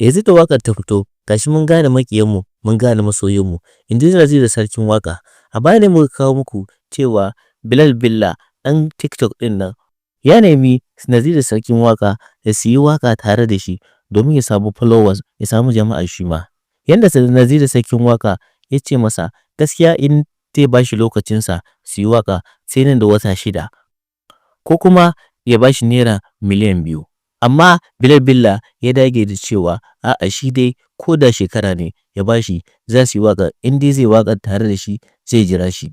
yanzu da waƙar ta fito gashi mun gane maƙiyanmu mun gane masoyanmu, in ji Naziru sarkin waƙa. A baya ne muka kawo muku cewa Bilal Billa ɗan TikTok ɗin nan ya nemi Naziru sarkin waƙa da su yi waƙa tare da shi domin ya samu followers, ya samu jama'a shi ma. Yanda Naziru sarkin waƙa ya ce masa gaskiya in zai ba shi lokacinsa su yi waƙa sai nan da wata 6 ko kuma ya ba shi naira miliyan 2. Amma Bilal Billa ya dage da cewa a'a shi dai ko da shekara ne ya ba shi za su yi waƙa, in dai zai waƙar tare da shi zai jira shi.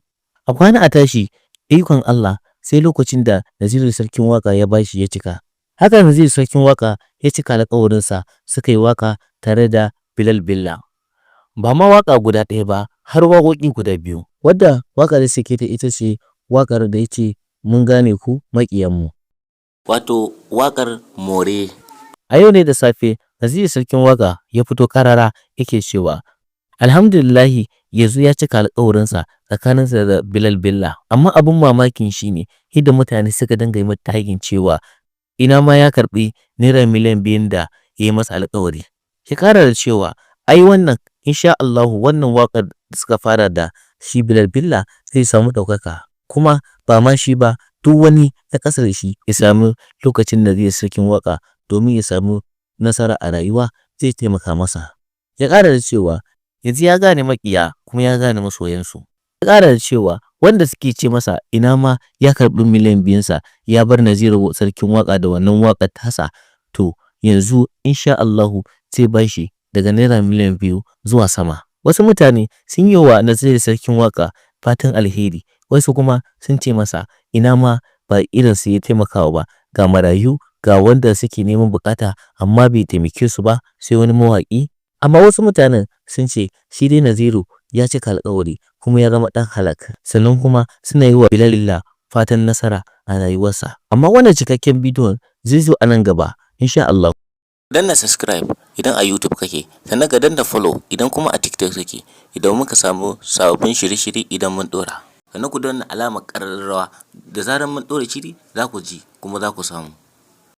A kwana a tashi ikon Allah sai lokacin da Naziru sarkin waƙa ya ba shi ya cika. Haka Naziru sarkin waƙa ya cika alƙawarinsa suka yi waƙa tare da Bilal Billa. Ba ma waƙa guda ɗaya ba har waƙoƙi guda 2. Wadda waƙar da suke ta ita ce waƙar da ya ce mun gane ku maƙiyanmu. Wato waƙar more. A yau ne da safe Naziru sarkin waƙa ya fito karara yake cewa alhamdulillahi yanzu ya cika alƙawarinsa tsakaninsa da Bilal Billa. Amma abin mamakin shi ne yadda mutane suka dinga yi mata tagin cewa ina ma ya karɓi naira miliyan 2 da ya yi masa alƙawari. Ya ƙara da cewa ai wannan insha Allahu wannan waƙar da suka fara da shi Bilal Billa zai samu ɗaukaka, kuma ba ma shi ba duk wani na ƙasa da shi ya samu lokacin da zai sarkin waƙa domin ya samu nasara a rayuwa zai taimaka masa. Ya ƙara da cewa yanzu ya gane maƙiya kuma ya gane masoyansu. Ya ƙara da cewa wanda suke ce masa ina ma ya karɓi miliyan 2 ya bar Naziru sarkin waƙa da wannan waƙar tasa, to yanzu insha Allahu zai ba shi daga naira miliyan 2 zuwa sama. Wasu mutane sun yi wa Naziru sarkin waƙa fatan alheri, wasu kuma sun ce masa ina ma ba irinsu ya taimakawa ba, ga marayu ga wanda suke neman bukata amma bai taimake su ba sai wani mawaƙi. Amma wasu mutanen sun ce shi dai Naziru ya cika alƙawari kuma ya zama ɗan halak, sannan kuma suna yi wa Bilal Billa fatan nasara a rayuwarsa. Amma wannan cikakken bidiyon zai zo a nan gaba insha Allah. Danna subscribe idan a YouTube kake, sannan ka danna follow idan kuma a TikTok kake, idan muka samu sababbin shirye-shirye idan mun ɗora. Sannan ku danna alamar ƙararrawa da zarar mun ɗora shiri za ku ji kuma za ku samu.